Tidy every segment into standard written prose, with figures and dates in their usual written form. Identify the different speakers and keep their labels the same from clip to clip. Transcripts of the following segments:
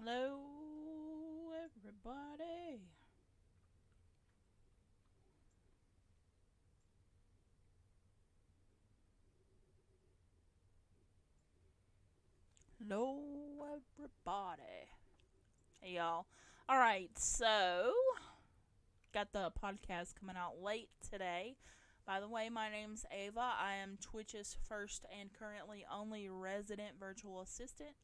Speaker 1: Hello, everybody. Hello, everybody. Hey, y'all. All right, so got the podcast coming out late today. By the way, my name's Ava. I am Twitch's first and currently only resident virtual assistant,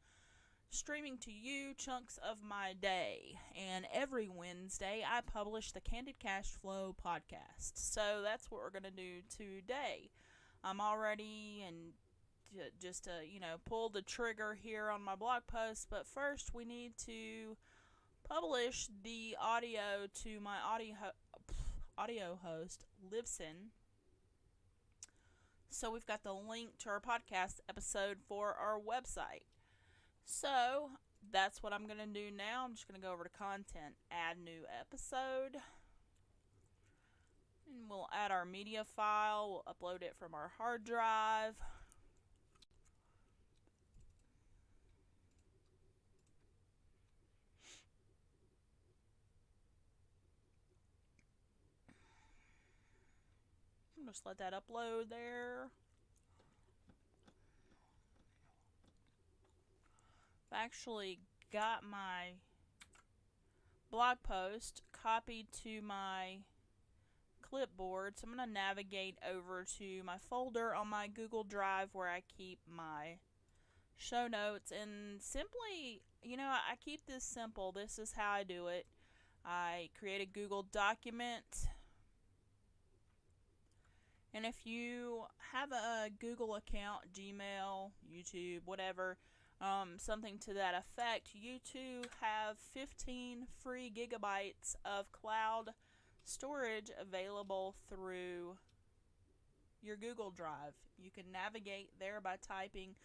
Speaker 1: streaming to you chunks of my day. And every Wednesday, I publish the Candid Cash Flow podcast. So that's what we're going to do today. I'm already and just to pull the trigger here on my blog post, but first we need to publish the audio to my audio host Libsyn. So we've got the link to our podcast episode for our website. So that's what I'm going to do now. I'm just going to go over to content, add new episode, and we'll add our media file. We'll upload it from our hard drive. Just let that upload there. I've actually got my blog post copied to my clipboard, so I'm going to navigate over to my folder on my Google Drive where I keep my show notes, and simply, I keep this simple. This is how I do it. I create a Google document, and if you have a Google account, Gmail, YouTube, whatever, something to that effect, you too have 15 free gigabytes of cloud storage available through your Google Drive. You can navigate there by typing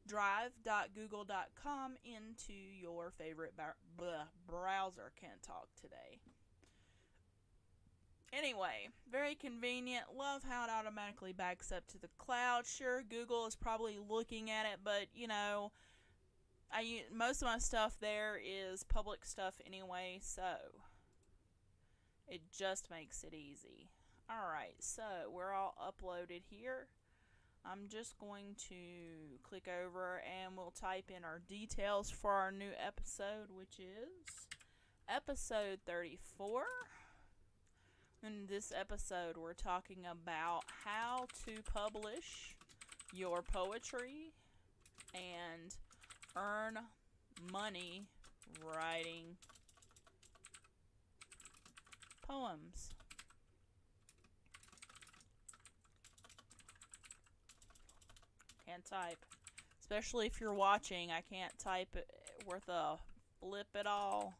Speaker 1: drive.google.com into your favorite browser. Can't talk today. Anyway, very convenient. Love how it automatically backs up to the cloud. Sure, Google is probably looking at it, but most of my stuff there is public stuff anyway, so it just makes it easy. Alright, so we're all uploaded here. I'm just going to click over and we'll type in our details for our new episode, which is episode 34. In this episode, we're talking about how to publish your poetry and earn money writing poems. Can't type. Especially if you're watching, I can't type it worth a flip at all.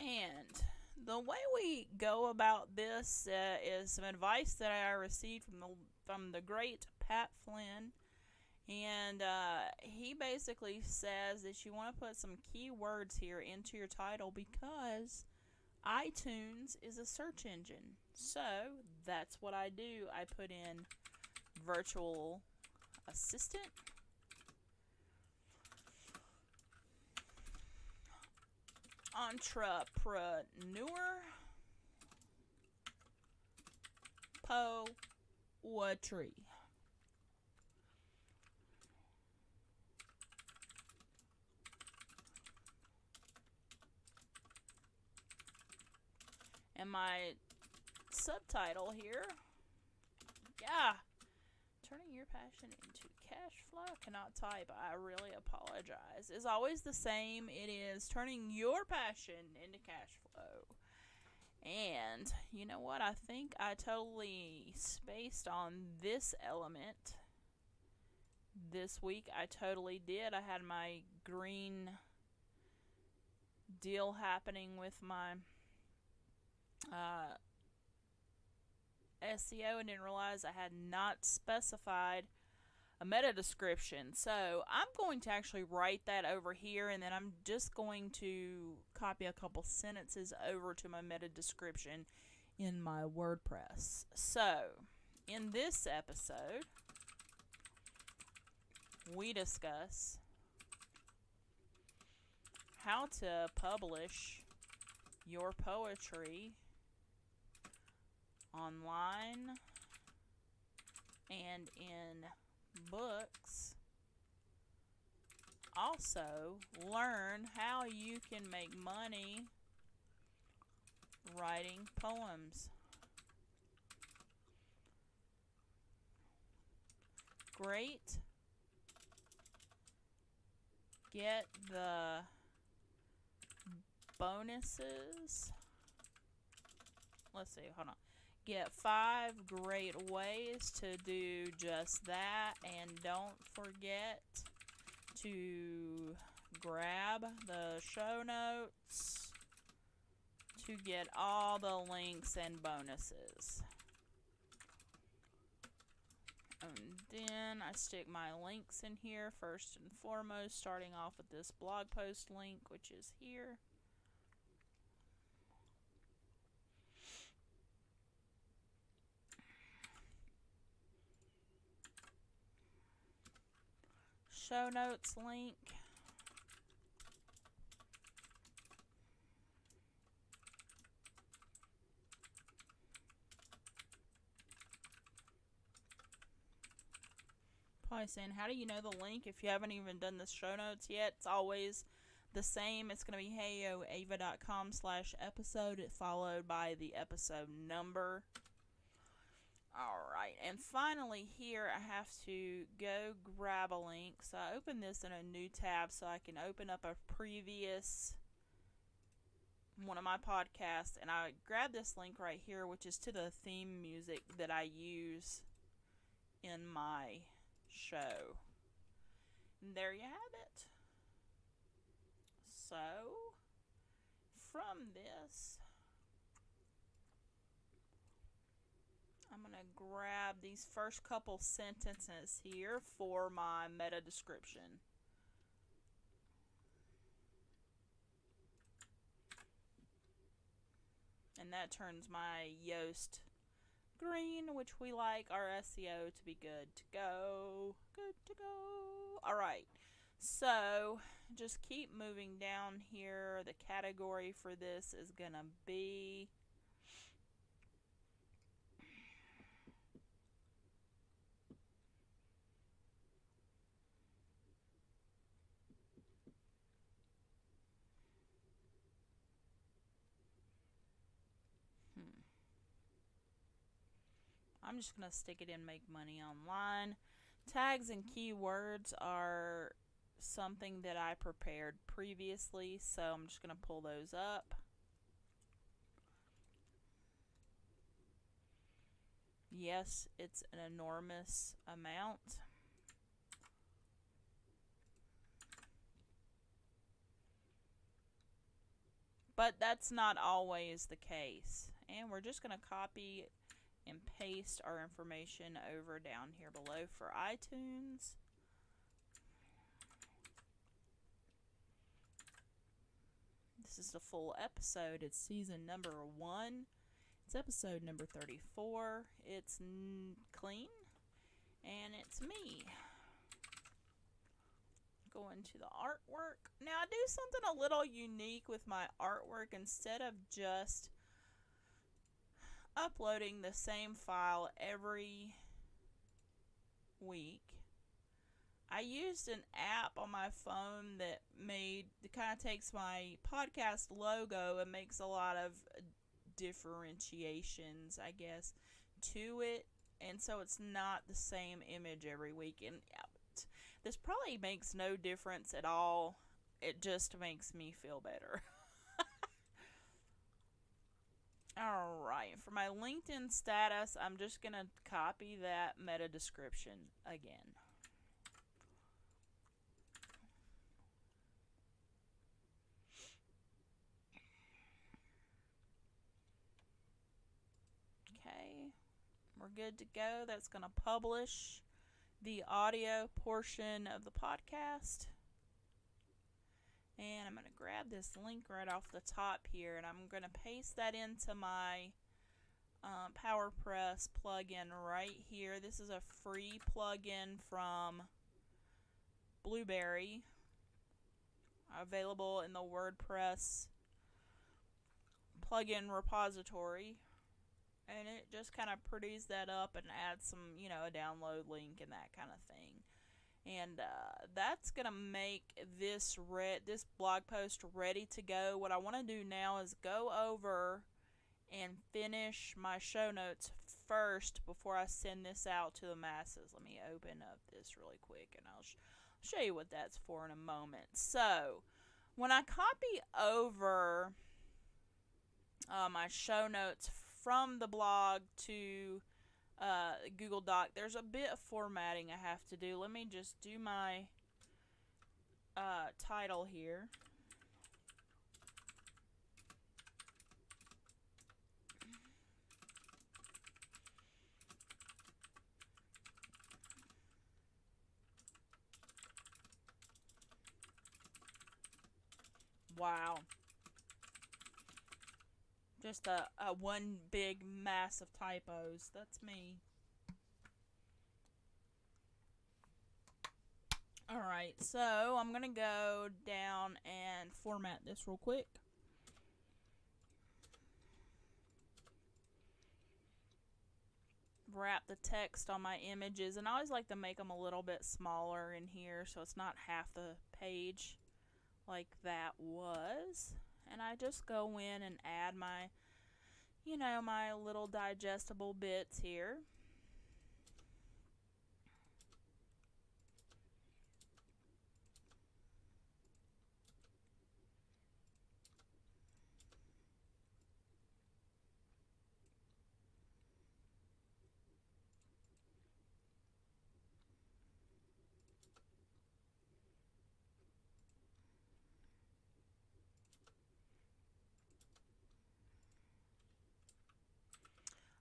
Speaker 1: And the way we go about this is some advice that I received from the great Pat Flynn. And he basically says that you want to put some keywords here into your title because iTunes is a search engine. So that's what I do. I put in virtual assistant, entrepreneur, poetry. And my subtitle here, turning your passion into cash flow. I cannot type. I really apologize. Is always the same. It is turning your passion into cash flow. And you know what? I think I totally spaced on this element this week. I totally did. I had my green deal happening with my SEO and didn't realize I had not specified a meta description. So I'm going to actually write that over here, and then I'm just going to copy a couple sentences over to my meta description in my WordPress. So in this episode, we discuss how to publish your poetry online and in books. Also, learn how you can make money writing poems. Great. Get the bonuses. Let's see, hold on. Get 5 great ways to do just that, and don't forget to grab the show notes to get all the links and bonuses. And then I stick my links in here first and foremost, starting off with this blog post link, which is here. Show notes link. Probably saying, how do you know the link if you haven't even done the show notes yet? It's always the same. It's going to be heyoava.com/episode, followed by the episode number. Alright, and finally here I have to go grab a link. So I open this in a new tab so I can open up a previous one of my podcasts, and I grab this link right here, which is to the theme music that I use in my show. And there you have it. So from this, I'm going to grab these first couple sentences here for my meta description. And that turns my Yoast green, which we like our SEO to be good to go. Good to go. Alright, so just keep moving down here. The category for this is going to be I'm just going to stick it in make money online. Tags and keywords are something that I prepared previously, so I'm just going to pull those up. Yes, it's an enormous amount. But that's not always the case. And we're just going to copy and paste our information over down here below for iTunes. This is the full episode. It's season number 1. It's episode number 34. It's clean, and it's me. Go into the artwork. Now I do something a little unique with my artwork. Instead of just uploading the same file every week, I used an app on my phone that kind of takes my podcast logo and makes a lot of differentiations, I guess, to it, and so it's not the same image every week. And this probably makes no difference at all. It just makes me feel better. Alright, for my LinkedIn status, I'm just going to copy that meta description again. Okay, we're good to go. That's going to publish the audio portion of the podcast. And I'm going to grab this link right off the top here, and I'm going to paste that into my PowerPress plugin right here. This is a free plugin from Blueberry, available in the WordPress plugin repository, and it just kind of pretties that up and adds some, a download link and that kind of thing. And that's gonna make this blog post ready to go. What I want to do now is go over and finish my show notes first before I send this out to the masses. Let me open up this really quick, and I'll show you what that's for in a moment. So when I copy over my show notes from the blog to Google Doc, there's a bit of formatting I have to do. Let me just do my title here. Wow. Just a one big mass of typos. That's me. Alright, so I'm going to go down and format this real quick. Wrap the text on my images, and I always like to make them a little bit smaller in here so it's not half the page like that was. And I just go in and add my, my little digestible bits here.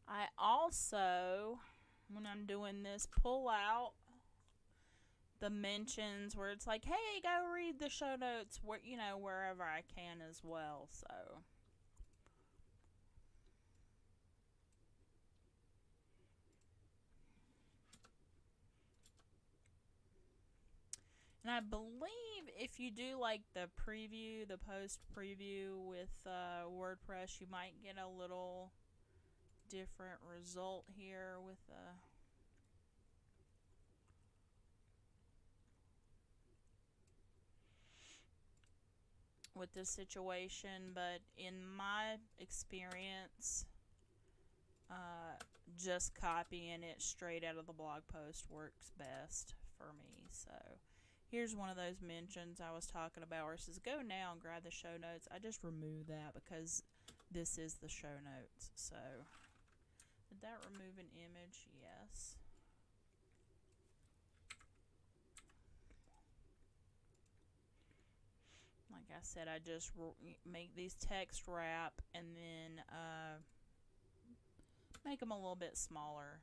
Speaker 1: I also, when I'm doing this, pull out the mentions where it's like, hey, go read the show notes, wherever I can as well. So, and I believe if you do like the post preview with WordPress, you might get a little different result here with this situation, but in my experience, just copying it straight out of the blog post works best for me. So here's one of those mentions I was talking about where it says go now and grab the show notes. I just remove that because this is the show notes. So did that remove an image? Yes. Like I said, I just make these text wrap and then make them a little bit smaller.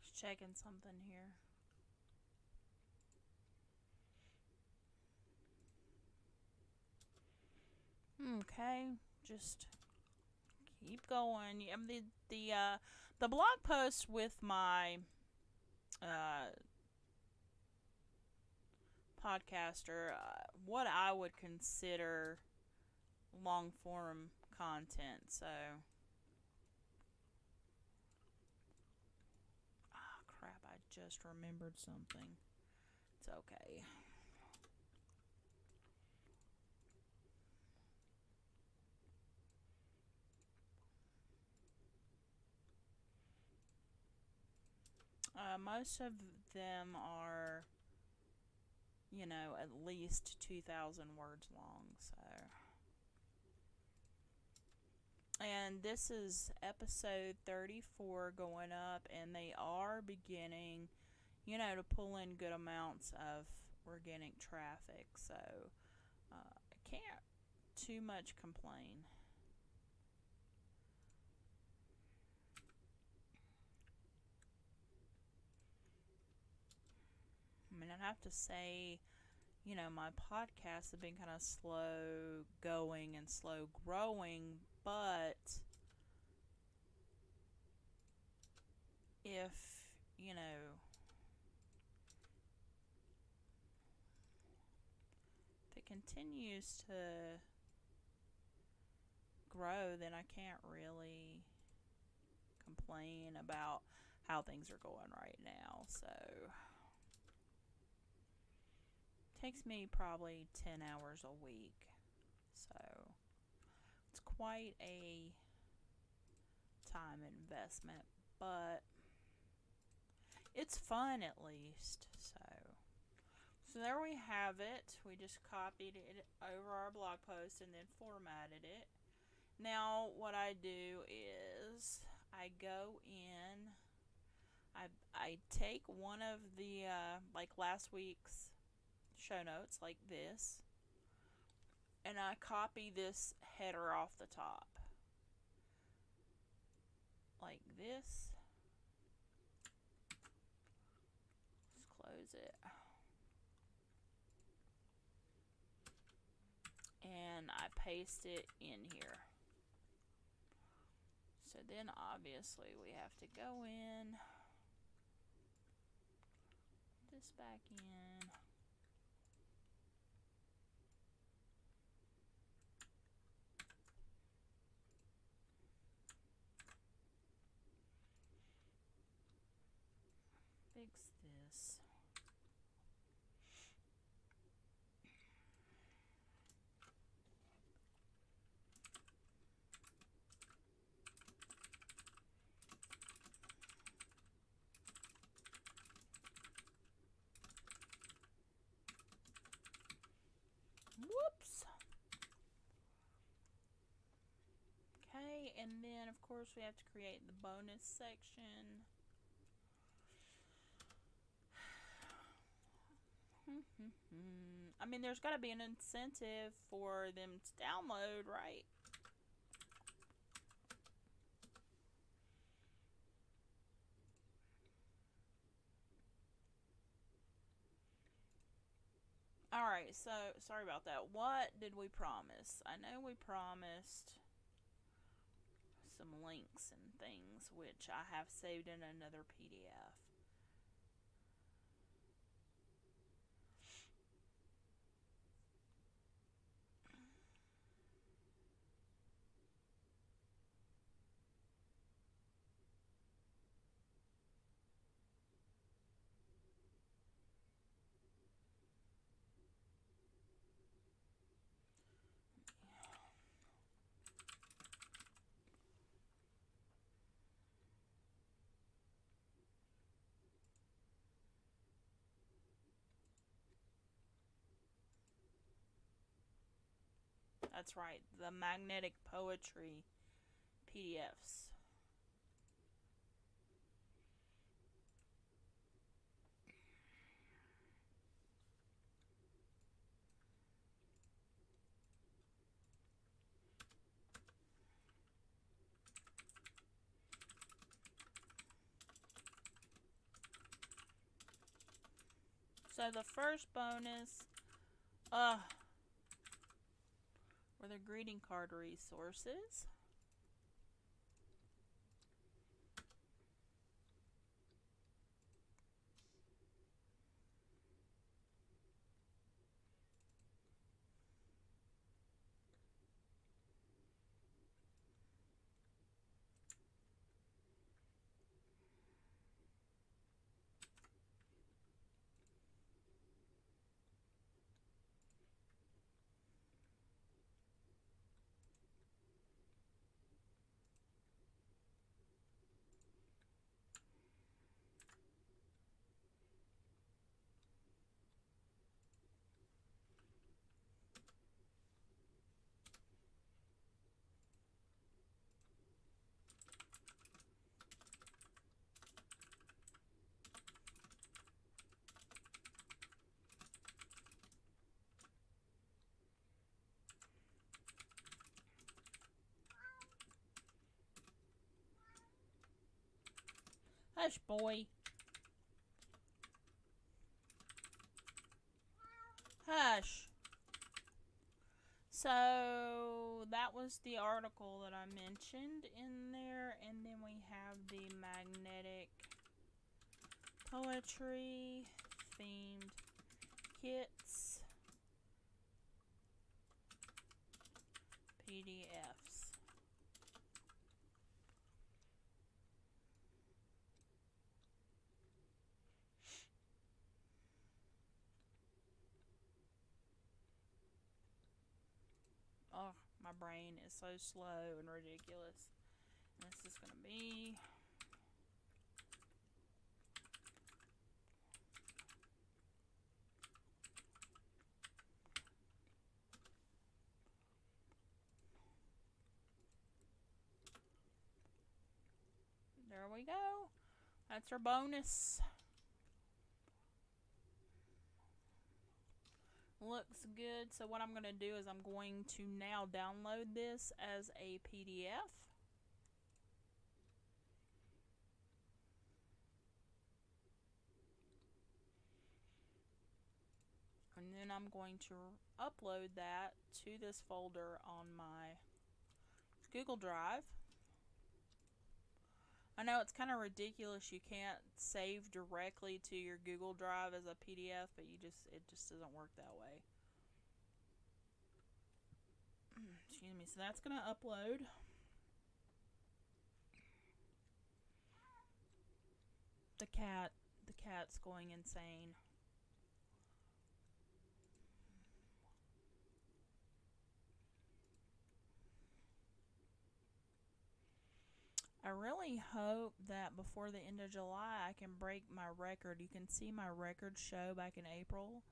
Speaker 1: Just checking something here. Okay, just keep going. The blog post with my podcaster, what I would consider long form content. So, crap! I just remembered something. It's okay. most of them are, at least 2,000 words long. So, and this is episode 34 going up, and they are beginning, to pull in good amounts of organic traffic. So, I can't too much complain. I mean, I'd have to say, my podcasts have been kind of slow going and slow growing, but if, if it continues to grow, then I can't really complain about how things are going right now. So, it takes me probably 10 hours a week. So, it's quite a time investment, but it's fun at least. So there we have it. We just copied it over our blog post and then formatted it. Now what I do is I go in, I take one of the like last week's show notes like this, and I copy this header off the top like this. Let's close it. And I paste it in here. So then obviously we have to go in, this back in. Fix this. Whoops. Okay, and then of course we have to create the bonus section. I mean, there's got to be an incentive for them to download, right? Alright, so sorry about that. What did we promise? I know we promised some links and things, which I have saved in another PDF. That's right, the magnetic poetry PDFs. So the first bonus, were the greeting card resources. Hush, boy. Hush. So that was the article that I mentioned in there, and then we have the magnetic poetry themed kits PDFs. Oh, my brain is so slow and ridiculous. And this is going to be there we go. That's our bonus. Looks good. So what I'm going to do is I'm going to now download this as a PDF. And then I'm going to upload that to this folder on my Google Drive. I know it's kind of ridiculous you can't save directly to your Google Drive as a PDF, but it just doesn't work that way. Excuse me. So that's going to upload. The cat's going insane. I really hope that before the end of July I can break my record. You can see my record show back in April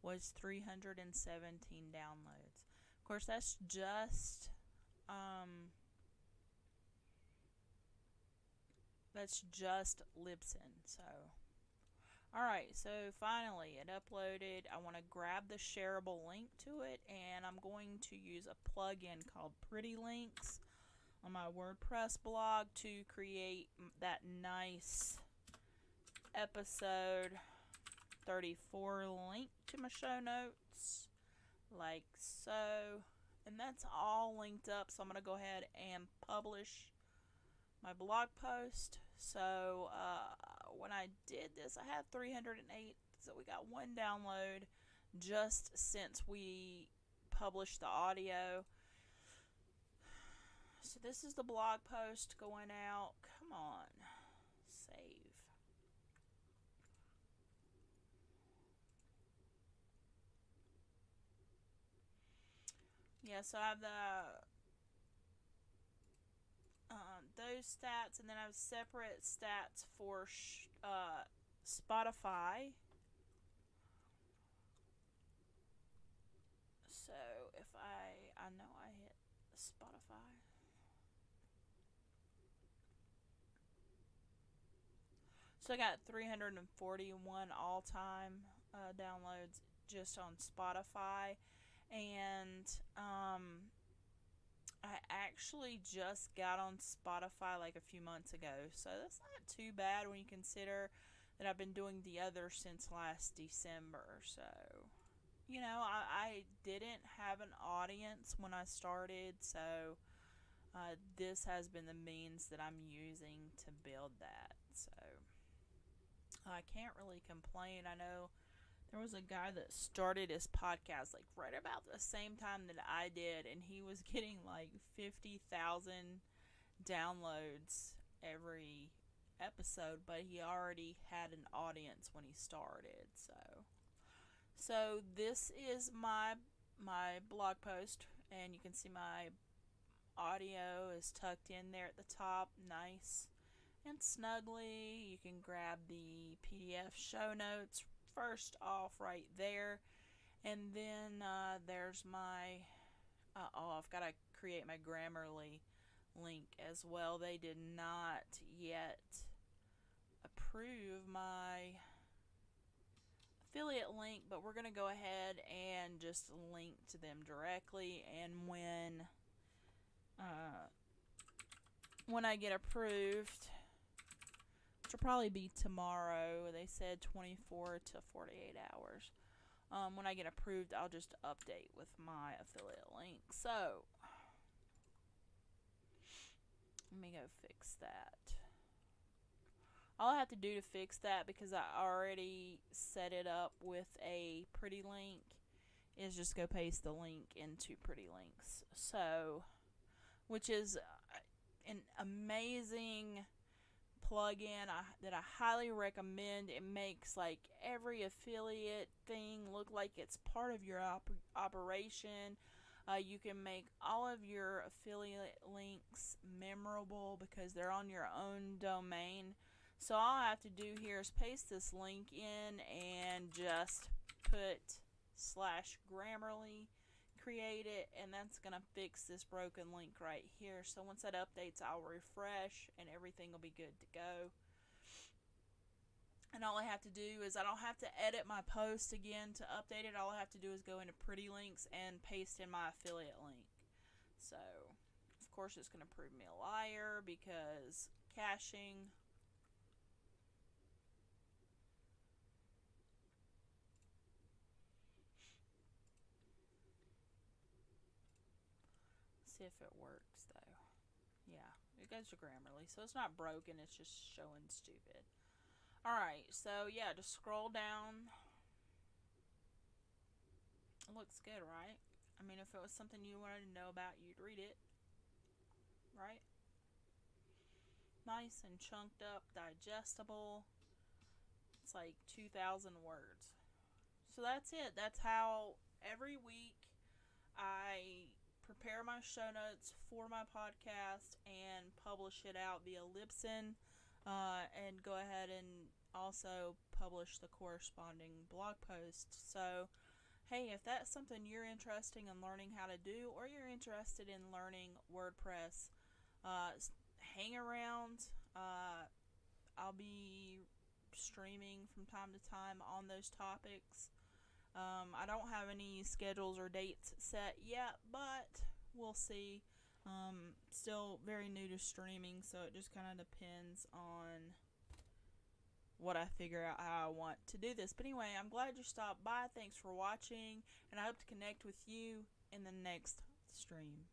Speaker 1: was 317 downloads. Of course, that's just Libsyn. So, alright, so finally it uploaded. I want to grab the shareable link to it, and I'm going to use a plugin called Pretty Links on my WordPress blog to create that nice episode 34 link to my show notes, like so. And that's all linked up, so I'm going to go ahead and publish my blog post. So when I did this, I had 308, so we got one download just since we published the audio. So this is the blog post going out. Come on, save. Yeah, so I have those stats, and then I have separate stats for Spotify. So if I know I hit Spotify. So I got 341 all-time downloads just on Spotify, and I actually just got on Spotify like a few months ago, so that's not too bad when you consider that I've been doing the other since last December. So, you know, I didn't have an audience when I started, so this has been the means that I'm using to build that. So I can't really complain. I know there was a guy that started his podcast like right about the same time that I did, and he was getting like 50,000 downloads every episode, but he already had an audience when he started. So this is my blog post, and you can see my audio is tucked in there at the top, nice and snugly. You can grab the PDF show notes first off right there, and then there's my I've got to create my Grammarly link as well. They did not yet approve my affiliate link, but we're going to go ahead and just link to them directly, and when I get approved, which will probably be tomorrow. They said 24 to 48 hours. When I get approved, I'll just update with my affiliate link. So, let me go fix that. All I have to do to fix that, because I already set it up with a Pretty Link, is just go paste the link into Pretty Links. So, which is an amazing plugin that I highly recommend. It makes like every affiliate thing look like it's part of your operation. You can make all of your affiliate links memorable because they're on your own domain. So all I have to do here is paste this link in and just put /Grammarly, create it, and that's going to fix this broken link right here. So once that updates, I'll refresh and everything will be good to go. And all I have to do is, I don't have to edit my post again to update it. All I have to do is go into Pretty Links and paste in my affiliate link. So, of course, it's going to prove me a liar because caching. See if it works though. Yeah, it goes to Grammarly, so it's not broken, it's just showing stupid. Alright, so yeah, just scroll down. It looks good, right? I mean, if it was something you wanted to know about, you'd read it, right? Nice and chunked up, digestible. It's like 2,000 words. So that's it. That's how every week I prepare my show notes for my podcast and publish it out via Libsyn, and go ahead and also publish the corresponding blog post. So, hey, if that's something you're interested in learning how to do, or you're interested in learning WordPress, hang around. I'll be streaming from time to time on those topics. I don't have any schedules or dates set yet, but we'll see. Still very new to streaming, so it just kind of depends on what I figure out how I want to do this. But anyway, I'm glad you stopped by. Thanks for watching, and I hope to connect with you in the next stream.